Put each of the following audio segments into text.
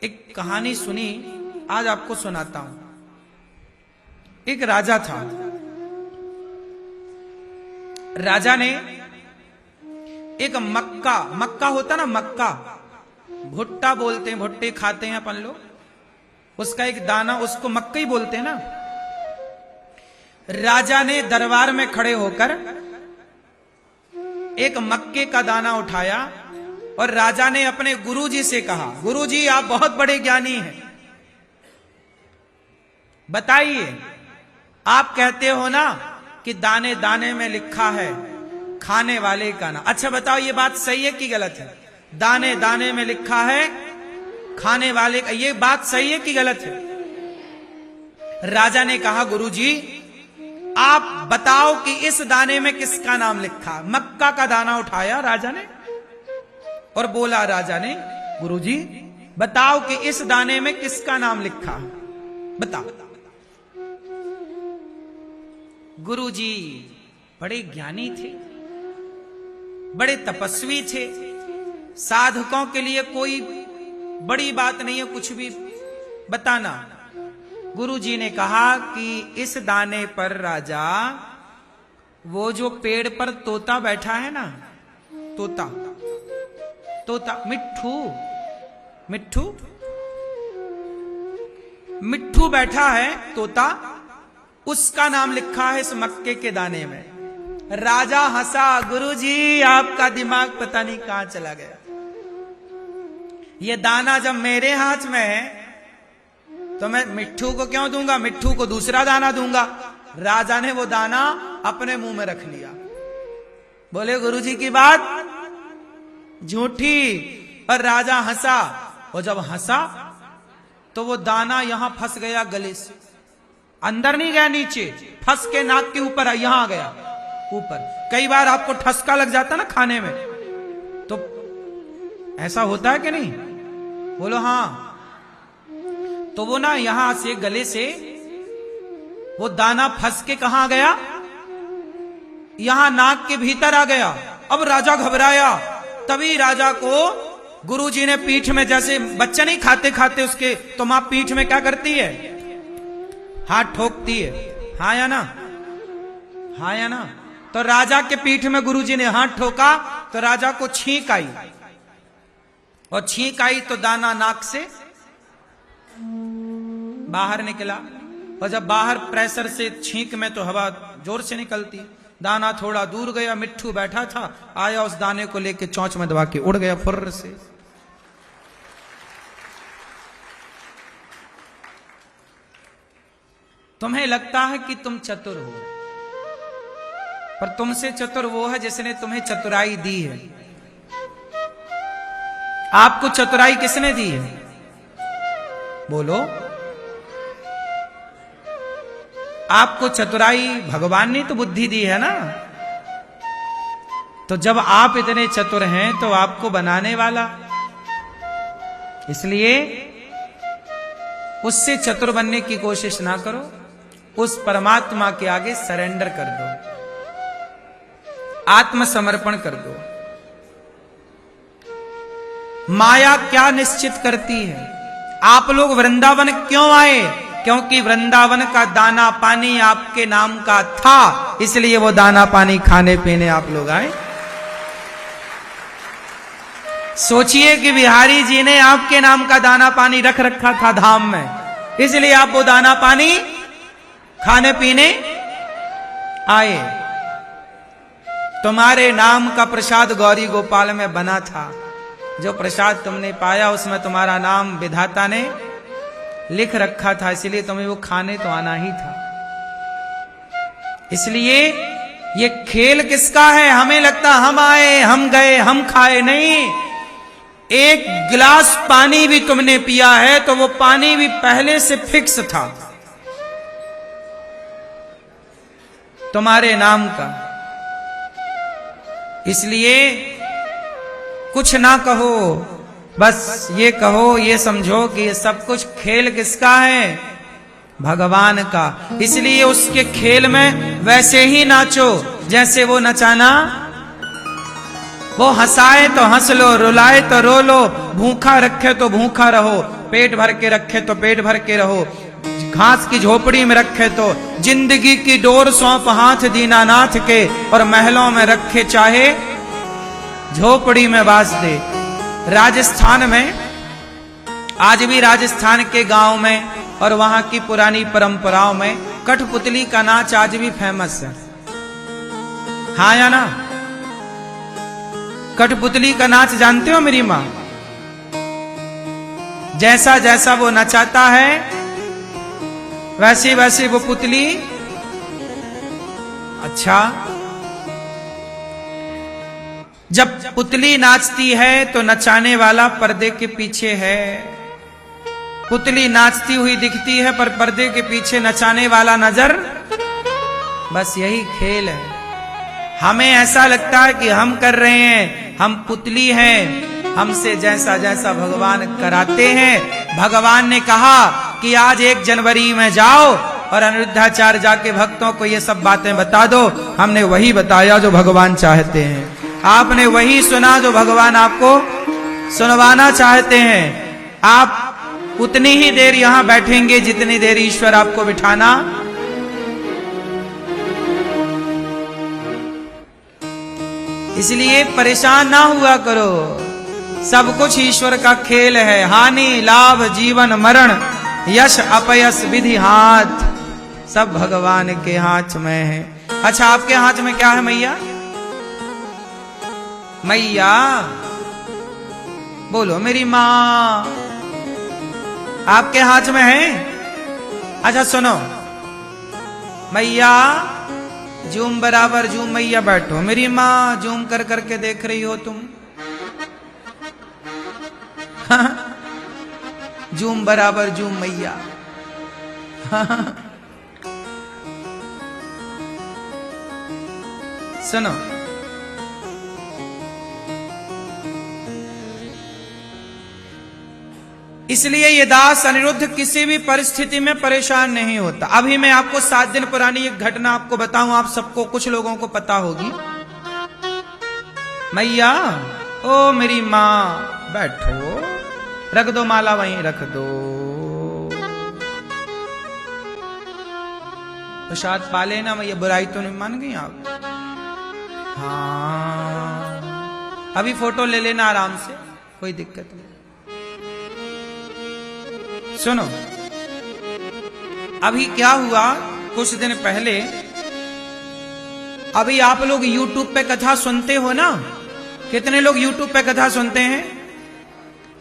एक कहानी सुनी, आज आपको सुनाता हूं। एक राजा था। राजा ने एक मक्का होता ना, मक्का भुट्टा बोलते हैं, भुट्टे खाते हैं अपन लोग, उसका एक दाना, उसको मक्का ही बोलते हैं ना। राजा ने दरबार में खड़े होकर एक मक्के का दाना उठाया और राजा ने अपने गुरुजी से कहा, गुरुजी आप बहुत बड़े ज्ञानी हैं, बताइए आप कहते हो ना कि दाने दाने में लिखा है खाने वाले का नाम। अच्छा बताओ ये बात सही है कि गलत है? दाने दाने में लिखा है खाने वाले का, ये बात सही है कि गलत है? राजा ने कहा गुरुजी आप बताओ कि इस दाने में किसका नाम लिखा। मक्का का दाना उठाया राजा ने और बोला राजा ने, गुरुजी बताओ कि इस दाने में किसका नाम लिखा, बताओ। गुरुजी बड़े ज्ञानी थे, बड़े तपस्वी थे, साधकों के लिए कोई बड़ी बात नहीं है कुछ भी बताना। गुरुजी ने कहा कि इस दाने पर राजा, वो जो पेड़ पर तोता बैठा है ना, तोता मिट्ठू मिट्ठू मिट्ठू बैठा है, तोता, उसका नाम लिखा है इस मक्के के दाने में। राजा हंसा, गुरुजी आपका दिमाग पता नहीं कहां चला गया, ये दाना जब मेरे हाथ में है तो मैं मिट्ठू को क्यों दूंगा, मिट्ठू को दूसरा दाना दूंगा। राजा ने वो दाना अपने मुंह में रख लिया। बोले गुरुजी की बात झूठी। पर राजा हंसा, और जब हंसा तो वो दाना यहां फंस गया गले से, अंदर नहीं गया नीचे, फंस के नाक के ऊपर यहां आ गया ऊपर। कई बार आपको ठसका लग जाता ना खाने में, तो ऐसा होता है कि नहीं? बोलो हाँ। तो वो ना यहां से गले से वो दाना फंस के कहां गया, यहां नाक के भीतर आ गया। अब राजा घबराया। तभी राजा को गुरुजी ने पीठ में, जैसे बच्चा नहीं खाते खाते उसके, तो मां पीठ में क्या करती है, हाथ ठोकती है, हाँ या ना, हाँ या ना। तो राजा के पीठ में गुरुजी ने हाथ ठोका तो राजा को छींक आई, और छींक आई तो दाना नाक से बाहर निकला। और जब बाहर प्रेशर से छींक में तो हवा जोर से निकलती, दाना थोड़ा दूर गया, मिट्ठू बैठा था, आया उस दाने को लेके चोंच में दबा के उड़ गया फुर्र से। तुम्हें लगता है कि तुम चतुर हो, पर तुमसे चतुर वो है जिसने तुम्हें चतुराई दी है। आपको चतुराई किसने दी है? बोलो। आपको चतुराई भगवान ने तो बुद्धि दी है ना। तो जब आप इतने चतुर हैं तो आपको बनाने वाला, इसलिए उससे चतुर बनने की कोशिश ना करो, उस परमात्मा के आगे सरेंडर कर दो, आत्मसमर्पण कर दो। माया क्या निश्चित करती है? आप लोग वृंदावन क्यों आए? क्योंकि वृंदावन का दाना पानी आपके नाम का था, इसलिए वो दाना पानी खाने पीने आप लोग आए। सोचिए कि बिहारी जी ने आपके नाम का दाना पानी रख रखा था धाम में, इसलिए आप वो दाना पानी खाने पीने आए। तुम्हारे नाम का प्रसाद गौरी गोपाल में बना था, जो प्रसाद तुमने पाया उसमें तुम्हारा नाम विधाता ने लिख रखा था, इसलिए तुम्हें वो खाने तो आना ही था। इसलिए ये खेल किसका है? हमें लगता हम आए, हम गए, हम खाए, नहीं। एक गिलास पानी भी तुमने पिया है तो वो पानी भी पहले से फिक्स था, तुम्हारे नाम का। इसलिए कुछ ना कहो, बस ये कहो, ये समझो कि ये सब कुछ खेल किसका है? भगवान का। इसलिए उसके खेल में वैसे ही नाचो जैसे वो नचाना। वो हंसाए तो हंस लो, रुलाए तो रो लो, भूखा रखे तो भूखा रहो, पेट भर के रखे तो पेट भर के रहो, घास की झोपड़ी में रखे तो जिंदगी की डोर सौंप हाथ दीनानाथ के, और महलों में रखे चाहे झोपड़ी में बास दे। राजस्थान में, आज भी राजस्थान के गांव में और वहां की पुरानी परंपराओं में कठपुतली का नाच आज भी फेमस है। हाँ या ना? कठपुतली का नाच जानते हो मेरी मां? जैसा जैसा वो नचाता है वैसे वैसे वो पुतली। अच्छा, जब पुतली नाचती है तो नचाने वाला पर्दे के पीछे है। पुतली नाचती हुई दिखती है पर पर्दे के पीछे नचाने वाला नजर। बस यही खेल है। हमें ऐसा लगता है कि हम कर रहे हैं, हम पुतली हैं, हमसे जैसा जैसा भगवान कराते हैं। भगवान ने कहा कि आज 1 जनवरी में जाओ और अनिरुद्धाचार्य जाके भक्तों को ये सब बातें बता दो। हमने वही बताया जो भगवान चाहते हैं, आपने वही सुना जो भगवान आपको सुनवाना चाहते हैं। आप उतनी ही देर यहां बैठेंगे जितनी देर ईश्वर आपको बिठाना। इसलिए परेशान ना हुआ करो, सब कुछ ईश्वर का खेल है। हानि लाभ जीवन मरण यश अपयश विधि हाथ सब भगवान के हाथ में है। अच्छा, आपके हाथ में क्या है मैया? मैया बोलो मेरी मां, आपके हाथ में है? अच्छा सुनो, मैया जूम बराबर जूम, मैया बैठो। मेरी मां जूम कर करके देख रही हो तुम। जूम बराबर जूम मैया। सुनो, इसलिए ये दास अनिरुद्ध किसी भी परिस्थिति में परेशान नहीं होता। अभी मैं आपको 7 दिन पुरानी एक घटना आपको बताऊं, आप सबको, कुछ लोगों को पता होगी। मैया, ओ मेरी मां बैठो, रख दो माला वहीं रख दो। प्रसाद पा लेना मैया, बुराई तो नहीं मान गई आप? हाँ, अभी फोटो ले लेना आराम से, कोई दिक्कत नहीं। सुनो, अभी क्या हुआ कुछ दिन पहले, अभी आप लोग YouTube पे कथा सुनते हो ना? कितने लोग YouTube पे कथा सुनते हैं?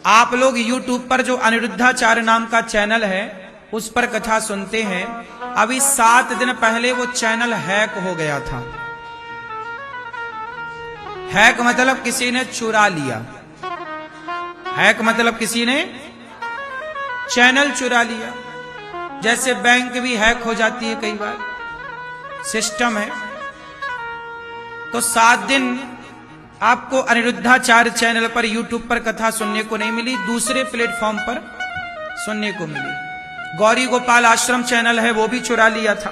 आप लोग YouTube पर जो अनिरुद्धाचार्य नाम का चैनल है उस पर कथा सुनते हैं। अभी 7 दिन पहले वो चैनल हैक हो गया था। हैक मतलब किसी ने चुरा लिया। हैक मतलब किसी ने चैनल चुरा लिया। जैसे बैंक भी हैक हो जाती है कई बार, सिस्टम है। तो 7 दिन आपको अनिरुद्धाचार्य चैनल पर YouTube पर कथा सुनने को नहीं मिली, दूसरे प्लेटफॉर्म पर सुनने को मिली। गौरी गोपाल आश्रम चैनल है वो भी चुरा लिया था।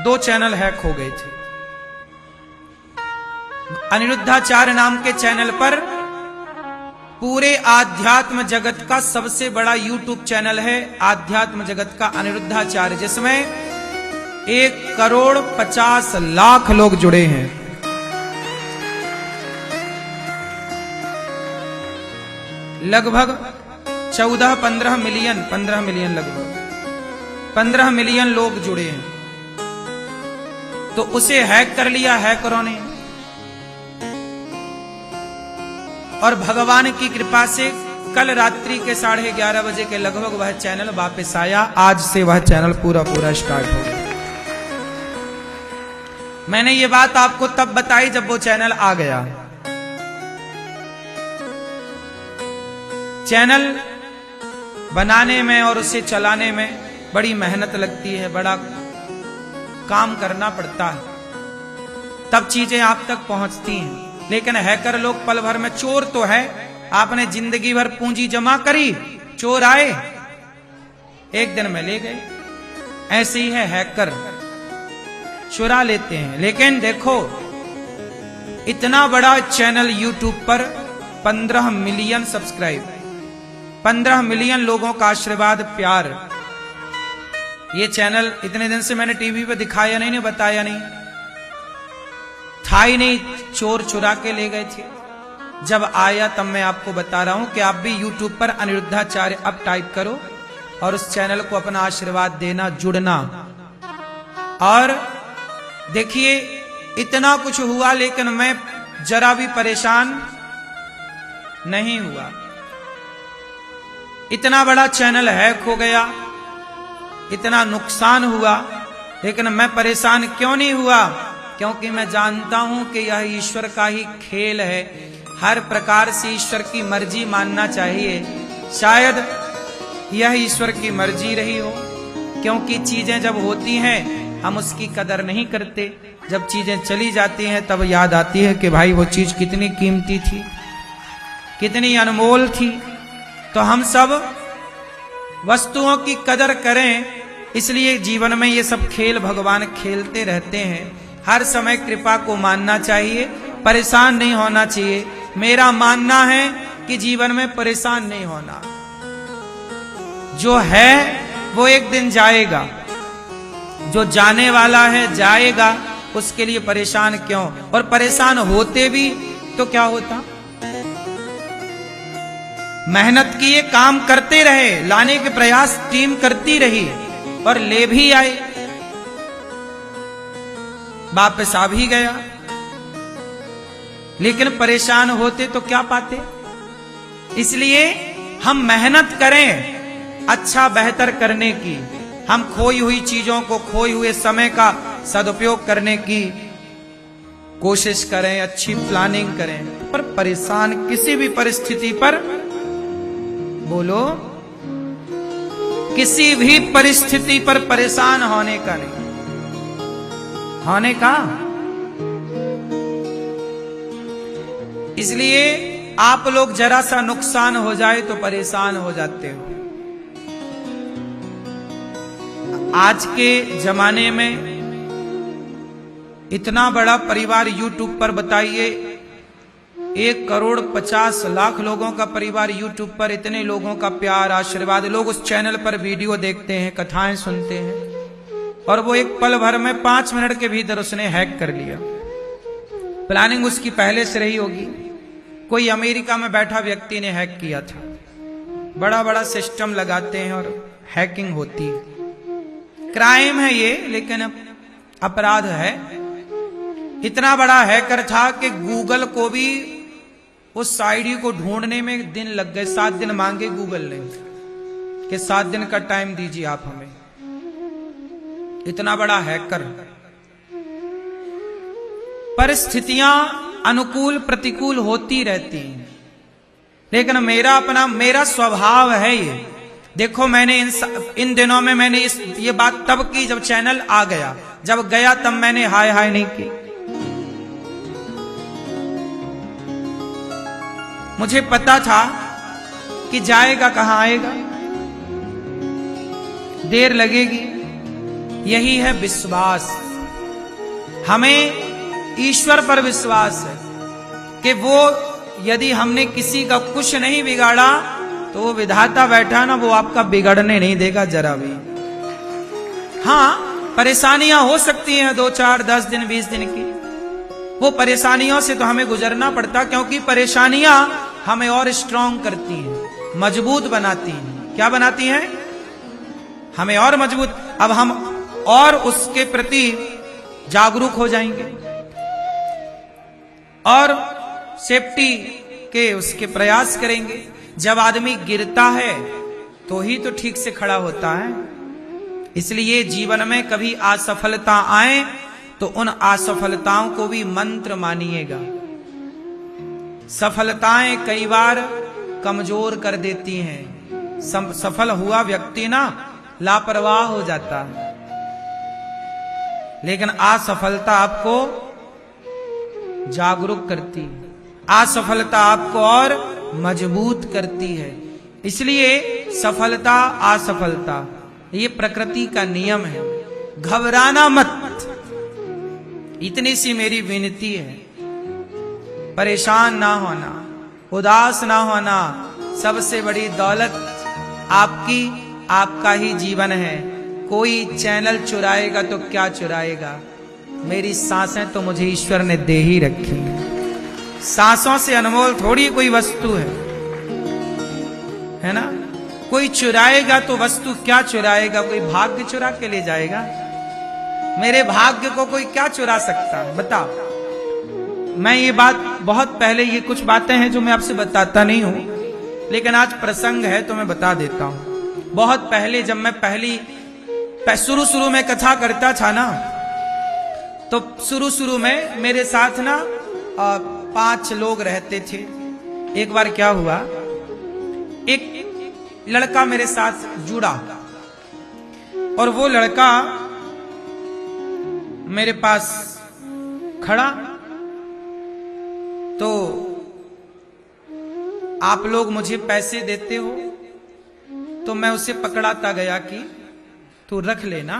2 चैनल हैक हो गए थे। अनिरुद्धाचार्य नाम के चैनल पर पूरे आध्यात्म जगत का सबसे बड़ा YouTube चैनल है आध्यात्म जगत का अनिरुद्धाचार्य, जिसमें 1,50,00,000 लोग जुड़े हैं। लगभग 14-15 मिलियन, 15 मिलियन, लगभग 15 मिलियन लोग जुड़े हैं। तो उसे हैक कर लिया हैकरों ने, और भगवान की कृपा से कल रात्रि के 11:30 बजे के लगभग वह चैनल वापस आया। आज से वह चैनल पूरा स्टार्ट हो गया। मैंने ये बात आपको तब बताई जब वो चैनल आ गया। चैनल बनाने में और उसे चलाने में बड़ी मेहनत लगती है, बड़ा काम करना पड़ता है, तब चीजें आप तक पहुंचती हैं। लेकिन हैकर लोग पल भर में, चोर तो है, आपने जिंदगी भर पूंजी जमा करी, चोर आए एक दिन में ले गए। ऐसे ही है, हैकर चुरा लेते हैं। लेकिन देखो, इतना बड़ा चैनल YouTube पर 15 मिलियन सब्सक्राइब, 15 मिलियन लोगों का आशीर्वाद, प्यार। ये चैनल इतने दिन से मैंने टीवी पे दिखाया नहीं, बताया नहीं, था ही नहीं, चोर चुरा के ले गए थे। जब आया तब मैं आपको बता रहा हूं कि आप भी YouTube पर अनिरुद्धाचार्य अब टाइप करो और उस चैनल को अपना आशीर्वाद देना, जुड़ना। और देखिए इतना कुछ हुआ लेकिन मैं जरा भी परेशान नहीं हुआ। इतना बड़ा चैनल हैक हो गया, इतना नुकसान हुआ, लेकिन मैं परेशान क्यों नहीं हुआ? क्योंकि मैं जानता हूं कि यह ईश्वर का ही खेल है। हर प्रकार से ईश्वर की मर्जी मानना चाहिए। शायद यह ईश्वर की मर्जी रही हो, क्योंकि चीजें जब होती हैं हम उसकी कदर नहीं करते, जब चीजें चली जाती हैं तब याद आती है कि भाई वो चीज कितनी कीमती थी, कितनी अनमोल थी। तो हम सब वस्तुओं की कदर करें, इसलिए जीवन में ये सब खेल भगवान खेलते रहते हैं। हर समय कृपा को मानना चाहिए, परेशान नहीं होना चाहिए। मेरा मानना है कि जीवन में परेशान नहीं होना, जो है वो एक दिन जाएगा, जो जाने वाला है जाएगा, उसके लिए परेशान क्यों? और परेशान होते भी तो क्या होता? मेहनत किए, काम करते रहे, लाने के प्रयास टीम करती रही और ले भी आए, वापस आ भी गया, लेकिन परेशान होते तो क्या पाते? इसलिए हम मेहनत करें अच्छा बेहतर करने की, हम खोई हुई चीजों को, खोई हुए समय का सदुपयोग करने की कोशिश करें, अच्छी प्लानिंग करें। पर परेशान किसी भी परिस्थिति पर, बोलो, किसी भी परिस्थिति पर परेशान होने का नहीं, होने का। इसलिए आप लोग जरा सा नुकसान हो जाए तो परेशान हो जाते हो। आज के जमाने में इतना बड़ा परिवार YouTube पर, बताइए 1,50,00,000 लोगों का परिवार YouTube पर, इतने लोगों का प्यार आशीर्वाद, लोग उस चैनल पर वीडियो देखते हैं, कथाएं सुनते हैं, और वो एक पल भर में 5 मिनट के भीतर उसने हैक कर लिया। प्लानिंग उसकी पहले से रही होगी। कोई अमेरिका में बैठा व्यक्ति ने हैक किया था। बड़ा बड़ा सिस्टम लगाते हैं और हैकिंग होती है। क्राइम है ये, लेकिन अपराध है। इतना बड़ा हैकर था कि गूगल को भी उस आईडी को ढूंढने में दिन लग गए। 7 दिन मांगे गूगल ने कि 7 दिन का टाइम दीजिए आप हमें। इतना बड़ा हैकर। परिस्थितियां अनुकूल प्रतिकूल होती रहती हैं, लेकिन मेरा स्वभाव है ये। देखो मैंने इन दिनों में मैंने ये बात तब की जब चैनल आ गया, जब गया तब मैंने हाय हाय नहीं की। मुझे पता था कि जाएगा कहां, आएगा, देर लगेगी। यही है विश्वास। हमें ईश्वर पर विश्वास है कि वो, यदि हमने किसी का कुछ नहीं बिगाड़ा तो वो विधाता बैठा ना, वो आपका बिगड़ने नहीं देगा जरा भी। हाँ, परेशानियां हो सकती हैं 2, 4, 10 दिन 20 दिन की। वो परेशानियों से तो हमें गुजरना पड़ता, क्योंकि परेशानियां हमें और स्ट्रांग करती हैं, मजबूत बनाती हैं। क्या बनाती हैं? हमें और मजबूत। अब हम और उसके प्रति जागरूक हो जाएंगे और सेफ्टी के उसके प्रयास करेंगे। जब आदमी गिरता है तो ही तो ठीक से खड़ा होता है। इसलिए जीवन में कभी असफलता आए तो उन असफलताओं को भी मंत्र मानिएगा। सफलताएं कई बार कमजोर कर देती हैं। सफल हुआ व्यक्ति ना लापरवाह हो जाता है, लेकिन असफलता आपको जागरूक करती है, असफलता आपको और मजबूत करती है। इसलिए सफलता असफलता ये प्रकृति का नियम है। घबराना मत, इतनी सी मेरी विनती है। परेशान ना होना, उदास ना होना, सबसे बड़ी दौलत आपकी, आपका ही जीवन है। कोई चैनल चुराएगा तो क्या चुराएगा, मेरी सांसें तो मुझे ईश्वर ने दे ही रखी हैं। सांसों से अनमोल थोड़ी कोई वस्तु है ना। कोई चुराएगा तो वस्तु क्या चुराएगा, कोई भाग्य चुरा के ले जाएगा। मेरे भाग्य को कोई क्या चुरा सकता, बताओ। मैं ये बात बहुत पहले, ये कुछ बातें हैं जो मैं आपसे बताता नहीं हूं, लेकिन आज प्रसंग है तो मैं बता देता हूं। बहुत पहले जब मैं शुरू में कथा करता था ना, तो शुरू में मेरे साथ ना 5 लोग रहते थे। एक बार क्या हुआ, एक लड़का मेरे साथ जुड़ा और वो लड़का मेरे पास खड़ा, तो आप लोग मुझे पैसे देते हो, तो मैं उसे पकड़ाता गया कि तू रख लेना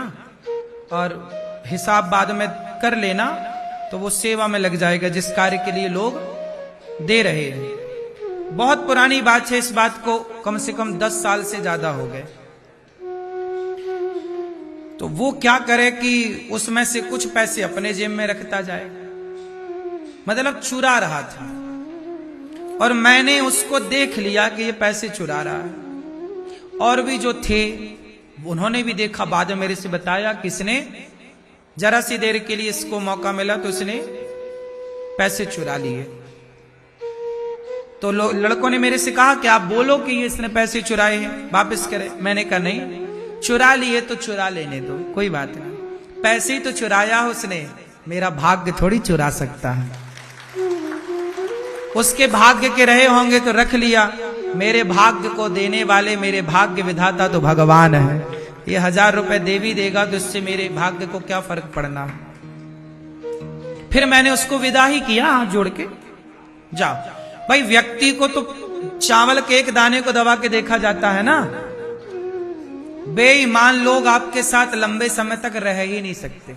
और हिसाब बाद में कर लेना, तो वो सेवा में लग जाएगा जिस कार्य के लिए लोग दे रहे हैं। बहुत पुरानी बात है, इस बात को कम से कम 10 साल से ज्यादा हो गए। तो वो क्या करे कि उसमें से कुछ पैसे अपने जेब में रखता जाए, मतलब चुरा रहा था। और मैंने उसको देख लिया कि ये पैसे चुरा रहा है। और भी जो थे उन्होंने भी देखा, बाद में मेरे से बताया किसने जरा सी देर के लिए इसको मौका मिला तो इसने पैसे चुरा लिए। तो लड़कों ने मेरे से कहा कि आप बोलो कि ये इसने पैसे चुराए हैं, वापस करे। मैंने कहा नहीं, चुरा लिए तो चुरा लेने दो, कोई बात नहीं। पैसे ही तो चुराया उसने, मेरा भाग्य थोड़ी चुरा सकता है। उसके भाग्य के रहे होंगे तो रख लिया। मेरे भाग्य को देने वाले, मेरे भाग्य विधाता तो भगवान है। ये 1000 रुपए दे भी देगा तो इससे मेरे भाग्य को क्या फर्क पड़ना। फिर मैंने उसको विदा ही किया, हाथ जोड़ के जाओ। भाई व्यक्ति को तो चावल के एक दाने को दबा के देखा जाता है ना। बेईमान लोग आपके साथ लंबे समय तक रह ही नहीं सकते।